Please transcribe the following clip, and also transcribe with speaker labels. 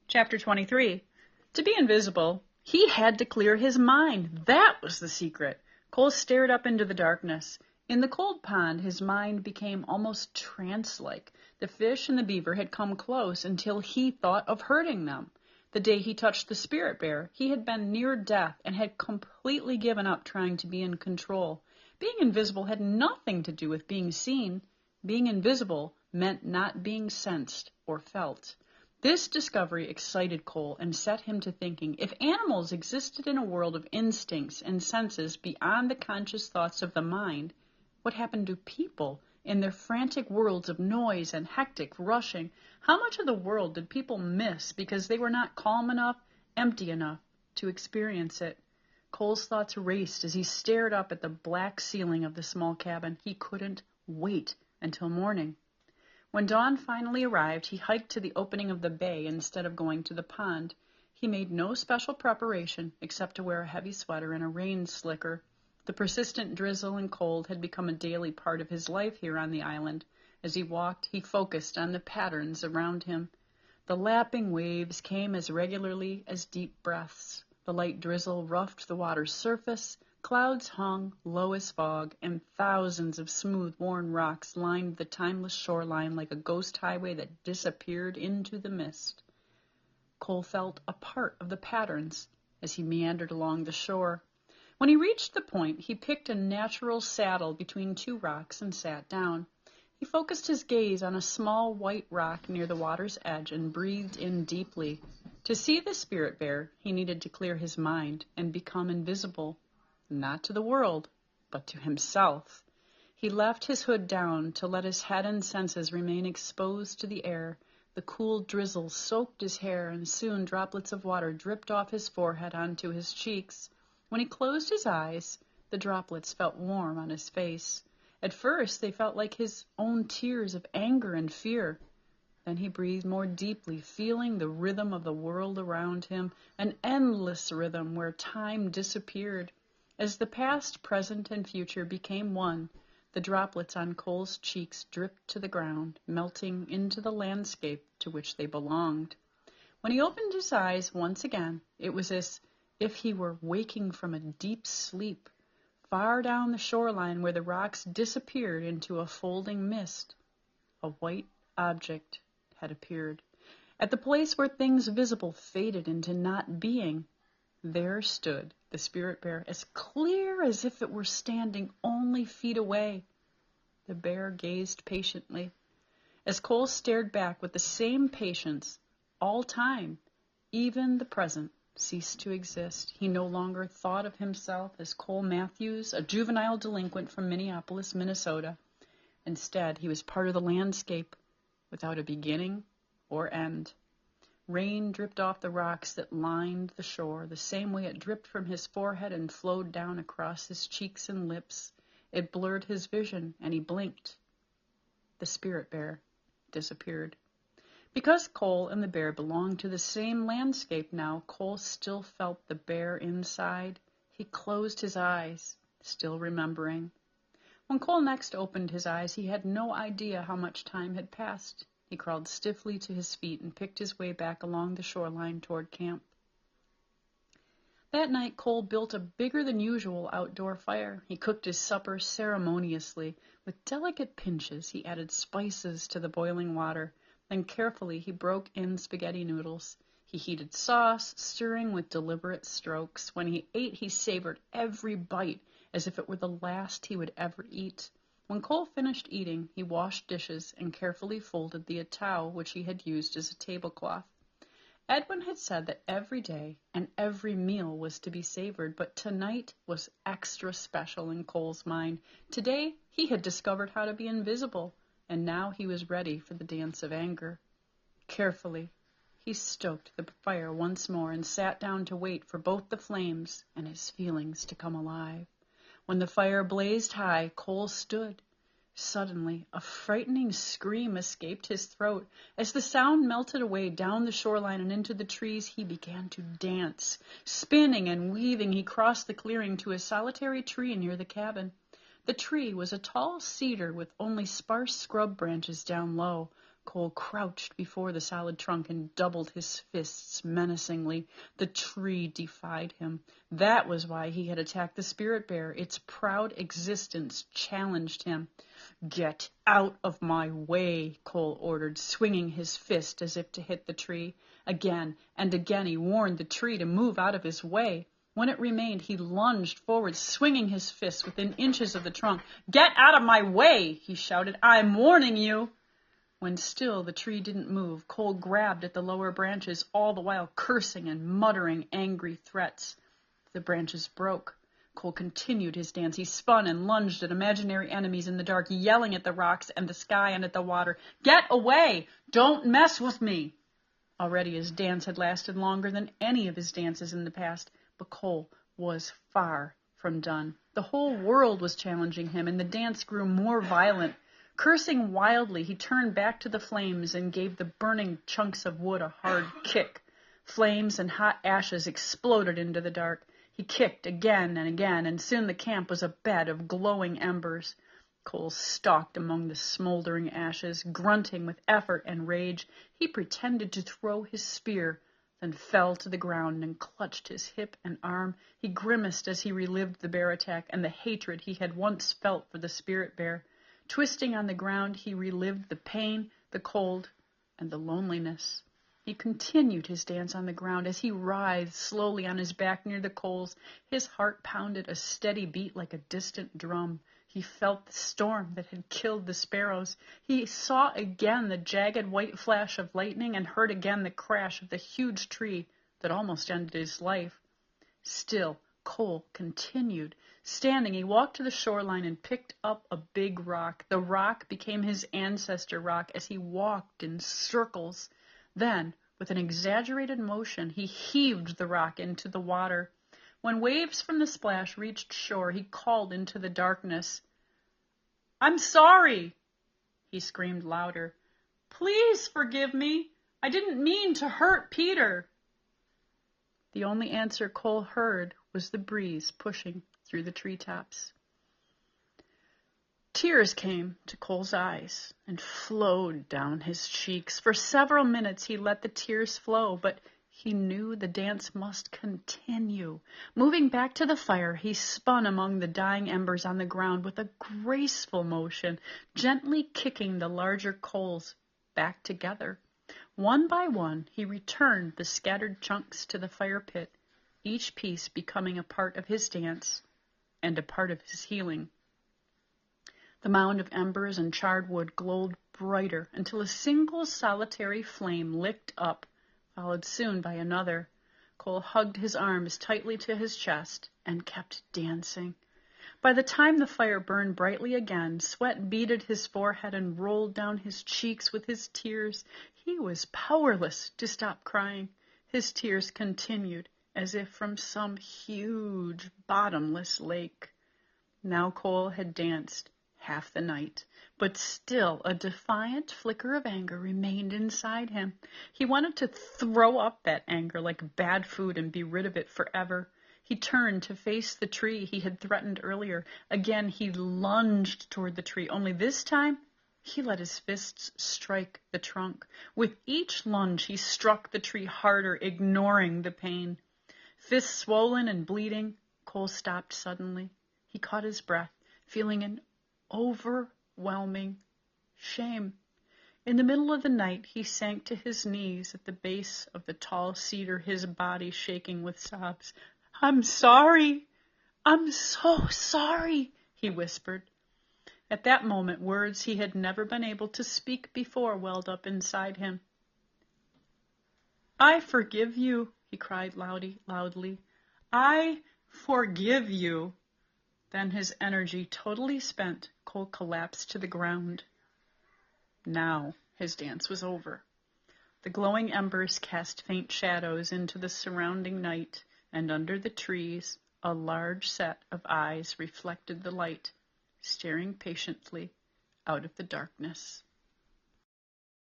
Speaker 1: Chapter 23. To be invisible, he had to clear his mind. That was the secret. Cole stared up into the darkness. In the cold pond, his mind became almost trance-like. The fish and the beaver had come close until he thought of hurting them. The day he touched the spirit bear, he had been near death and had completely given up trying to be in control. Being invisible had nothing to do with being seen. Being invisible meant not being sensed or felt. This discovery excited Cole and set him to thinking, if animals existed in a world of instincts and senses beyond the conscious thoughts of the mind, what happened to people in their frantic worlds of noise and hectic rushing? How much of the world did people miss because they were not calm enough, empty enough to experience it? Cole's thoughts raced as he stared up at the black ceiling of the small cabin. He couldn't wait until morning. When dawn finally arrived, he hiked to the opening of the bay instead of going to the pond. He made no special preparation except to wear a heavy sweater and a rain slicker. The persistent drizzle and cold had become a daily part of his life here on the island. As he walked, he focused on the patterns around him. The lapping waves came as regularly as deep breaths. The light drizzle roughed the water's surface. Clouds hung low as fog, and thousands of smooth, worn rocks lined the timeless shoreline like a ghost highway that disappeared into the mist. Cole felt a part of the patterns as he meandered along the shore. When he reached the point, he picked a natural saddle between two rocks and sat down. He focused his gaze on a small white rock near the water's edge and breathed in deeply. To see the spirit bear, he needed to clear his mind and become invisible. Not to the world, but to himself. He left his hood down to let his head and senses remain exposed to the air. The cool drizzle soaked his hair, and soon droplets of water dripped off his forehead onto his cheeks. When he closed his eyes, the droplets felt warm on his face. At first, they felt like his own tears of anger and fear. Then he breathed more deeply, feeling the rhythm of the world around him, an endless rhythm where time disappeared. As the past, present, and future became one, the droplets on Cole's cheeks dripped to the ground, melting into the landscape to which they belonged. When he opened his eyes once again, it was as if he were waking from a deep sleep. Far down the shoreline where the rocks disappeared into a folding mist, a white object had appeared. At the place where things visible faded into not being, there stood the spirit bear, as clear as if it were standing only feet away. The bear gazed patiently. As Cole stared back with the same patience, all time, even the present, ceased to exist. He no longer thought of himself as Cole Matthews, a juvenile delinquent from Minneapolis, Minnesota. Instead, he was part of the landscape, without a beginning or end. Rain dripped off the rocks that lined the shore, the same way it dripped from his forehead and flowed down across his cheeks and lips. It blurred his vision, and he blinked. The spirit bear disappeared. Because Cole and the bear belonged to the same landscape now, Cole still felt the bear inside. He closed his eyes, still remembering. When Cole next opened his eyes, he had no idea how much time had passed. He crawled stiffly to his feet and picked his way back along the shoreline toward camp. That night, Cole built a bigger-than-usual outdoor fire. He cooked his supper ceremoniously. With delicate pinches, he added spices to the boiling water. Then carefully, he broke in spaghetti noodles. He heated sauce, stirring with deliberate strokes. When he ate, he savored every bite as if it were the last he would ever eat. When Cole finished eating, he washed dishes and carefully folded the towel which he had used as a tablecloth. Edwin had said that every day and every meal was to be savored, but tonight was extra special in Cole's mind. Today, he had discovered how to be invisible, and now he was ready for the dance of anger. Carefully, he stoked the fire once more and sat down to wait for both the flames and his feelings to come alive. When the fire blazed high, Cole stood. Suddenly, a frightening scream escaped his throat. As the sound melted away down the shoreline and into the trees, he began to dance. Spinning and weaving, he crossed the clearing to a solitary tree near the cabin. The tree was a tall cedar with only sparse scrub branches down low. Cole crouched before the solid trunk and doubled his fists menacingly. The tree defied him. That was why he had attacked the spirit bear. Its proud existence challenged him. "Get out of my way," Cole ordered, swinging his fist as if to hit the tree. Again and again he warned the tree to move out of his way. When it remained, he lunged forward, swinging his fist within inches of the trunk. "Get out of my way," he shouted. "I'm warning you." When still the tree didn't move, Cole grabbed at the lower branches, all the while cursing and muttering angry threats. The branches broke. Cole continued his dance. He spun and lunged at imaginary enemies in the dark, yelling at the rocks and the sky and at the water. "Get away! Don't mess with me!" Already his dance had lasted longer than any of his dances in the past, but Cole was far from done. The whole world was challenging him, and the dance grew more violent. Cursing wildly, he turned back to the flames and gave the burning chunks of wood a hard kick. Flames and hot ashes exploded into the dark. He kicked again and again, and soon the camp was a bed of glowing embers. Cole stalked among the smoldering ashes, grunting with effort and rage. He pretended to throw his spear, then fell to the ground and clutched his hip and arm. He grimaced as he relived the bear attack and the hatred he had once felt for the spirit bear. Twisting on the ground, he relived the pain, the cold, and the loneliness. He continued his dance on the ground as he writhed slowly on his back near the coals. His heart pounded a steady beat like a distant drum. He felt the storm that had killed the sparrows. He saw again the jagged white flash of lightning and heard again the crash of the huge tree that almost ended his life. Still, Cole continued. Standing, he walked to the shoreline and picked up a big rock. The rock became his ancestor rock as he walked in circles. Then, with an exaggerated motion, he heaved the rock into the water. When waves from the splash reached shore, he called into the darkness. "I'm sorry," he screamed louder. "Please forgive me. I didn't mean to hurt Peter." The only answer Cole heard was the breeze pushing through the treetops. Tears came to Cole's eyes and flowed down his cheeks. For several minutes he let the tears flow, but he knew the dance must continue. Moving back to the fire, he spun among the dying embers on the ground with a graceful motion, gently kicking the larger coals back together. One by one, he returned the scattered chunks to the fire pit, each piece becoming a part of his dance and a part of his healing. The mound of embers and charred wood glowed brighter until a single solitary flame licked up, followed soon by another. Cole hugged his arms tightly to his chest and kept dancing. By the time the fire burned brightly again, sweat beaded his forehead and rolled down his cheeks with his tears. He was powerless to stop crying. His tears continued, as if from some huge, bottomless lake. Now Cole had danced half the night, but still a defiant flicker of anger remained inside him. He wanted to throw up that anger like bad food and be rid of it forever. He turned to face the tree he had threatened earlier. Again he lunged toward the tree, only this time he let his fists strike the trunk. With each lunge he struck the tree harder, ignoring the pain. Fists swollen and bleeding, Cole stopped suddenly. He caught his breath, feeling an overwhelming shame. In the middle of the night, he sank to his knees at the base of the tall cedar, his body shaking with sobs. "I'm sorry. I'm so sorry," he whispered. At that moment, words he had never been able to speak before welled up inside him. "I forgive you," he cried loudly. "I forgive you." Then, his energy totally spent, Cole collapsed to the ground. Now his dance was over. The glowing embers cast faint shadows into the surrounding night, and under the trees, a large set of eyes reflected the light, staring patiently out of the darkness.